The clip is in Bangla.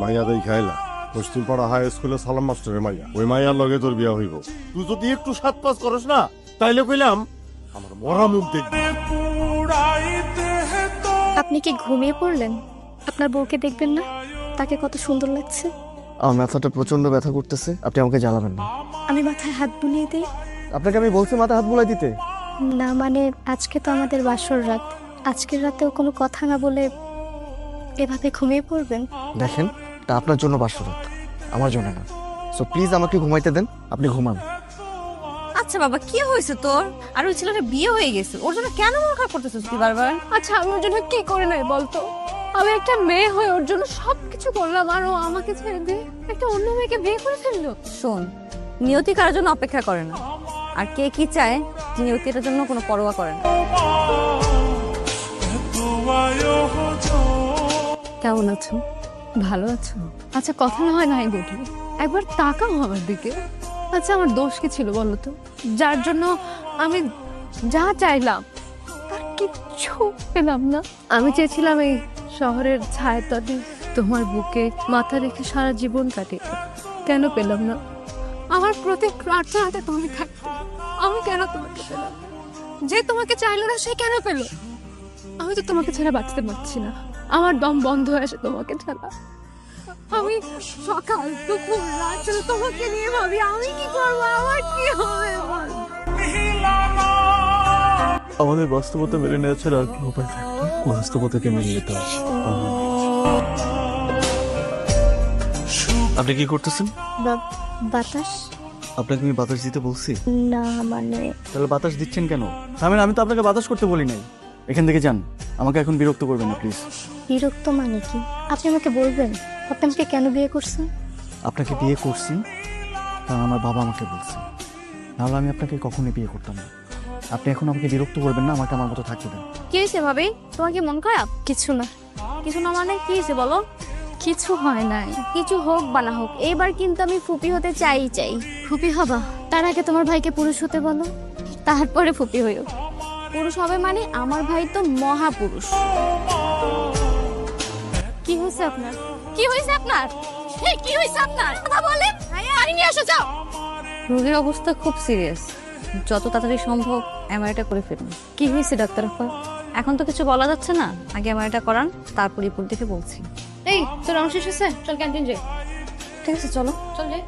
মাইয়া দেই খাইলা পশ্চিমপাড়া হাই স্কুলে সালাম মাস্টারের মাইয়া, ওই মাইয়ার লগে তোর বিয়া হইব। তুই যদি একটু সাত পাস করস না তাইলে কইলাম আমার মরা মুখ দেখবি। আপনি কি ঘুমিয়ে পড়লেন? আপনার বউকে দেখবেন না? তাকে কত সুন্দর লাগছে। আমার মাথাটা প্রচন্ড ব্যথা করতেছে, আপনি আমাকে জ্বালাবেন না। আমি মাথায় হাত বুলিয়ে দিই? আপনাকে আমি বলছি মাথা হাত বুলাই দিতে? না মানে আজকে তো আমাদের বাসর রাত, আজকের রাতেও কোনো কথা না বলে এভাবে ঘুমিয়ে পড়বেন? দেখেন, তা আপনার জন্য বাসরাত, আমার জন্য না। সো প্লিজ আমাকে ঘুমাইতে দেন, আপনি ঘুমান। আচ্ছা বাবা, কি হয়েছে তোর? আর ওই ছেলেটা বিয়ে হয়ে গেছে, ওর জন্য কেন মন খারাপ করতেছিস তুই বারবার? আচ্ছা আমি ওর জন্য কি করে নাই বলতো? আমি একটা মেয়ে হয়ে ওর জন্য সবকিছু করলাম, আর ও আমাকে ছেড়ে দিয়ে একটা অন্য মেয়েকে বিয়ে করে ফেললো। শোন, নিয়তি কারোর জন্য অপেক্ষা করে না, আর কে কি চায় নিয়তি এটার জন্য কোনো পরোয়া করে না। কেমন আছো? ভালো আছো? আচ্ছা কথা না হয় নাই বলি, একবার তাকাও আমার দিকে। আচ্ছা আমার দোষ কি ছিল বলো তো, যার জন্য আমি যা চাইলাম তার কিচ্ছু পেলাম না? আমি চেয়েছিলাম এই শহরের ছায়াতলে তোমার বুকে মাথা রেখে সারা জীবন কাটিয়ে, কেন পেলাম না? আমার প্রতি প্রার্থনাতে তুমি থাকতে, আমি কেন তোমাকে পেলাম? যে তোমাকে চাইলো না সে কেন পেলো? আমি তো তোমাকে ছাড়া বাঁচতে পারছি না, আমার দম বন্ধ হয়ে আসে তোমাকে ছাড়া। আমি সকাল দুপুর রাত শুধু তোমাকে নিয়ে ভাবি, আমি কি করবো, আমার কি হবে বল? আমাদের বাস্তবতা মেনে নেওয়া ছাড়া আর কি উপায় থাকবে? বাস্তবতাকে মেনে নিতে হবে। আপনি কি করতেছেন? বাতাস? আপনাকে আমি বাতাস দিতে বলছি? না মানে তাহলে বাতাস দিচ্ছেন কেন? আমি তো আপনাকে বাতাস করতে বলি নাই। এখান থেকে যান, আমাকে এখন বিরক্ত করবেন না প্লিজ। বিরক্ত মানে কি? আপনি আমাকে বলবেন আপনি আমাকে কেন বিয়ে করছেন? আপনাকে বিয়ে করছি কারণ আমার বাবা আমাকে বলছে, নাহলে আমি আপনাকে কখনোই বিয়ে করতাম না। আপনি এখন আমাকে বিরক্ত করবেন না, আমাকে আমার মতো থাকতে দেন। কি হয়েছে ভাবি, তোমার কি মন খারাপ? কিছু না। কিছু না মানে কি হয়েছে বলো? কিছু হয় নাই। কিছু হোক বা না হোক, এবার কিন্তু আমি ফুপি হতে চাই। ফুপি হবা? তার আগে তোমার ভাইকে পুরুষ হতে বলো, তারপরে ফুপি হইও। পুরুষ হবে মানে আমার ভাই তো মহাপুরুষ। কি হয়েছে আপনার? কি হয়েছে আপনার? এই কি হয়েছে আপনার? কথা বলেন, পানি নিয়ে আসো যাও। রোগীর অবস্থা খুব সিরিয়াস, যত তাড়াতাড়ি সম্ভব এমআরআইটা করে ফেলুন। কি হয়েছে ডাক্তার আপা? এখন তো কিছু বলা যাচ্ছে না, আগে এমআরআইটা করান, তারপর রিপোর্ট দেখে বলছি। এই তোর অংশ শেষ হয়েছে, চল ক্যান্টিন যাই। ঠিক আছে চলো। চল যাই।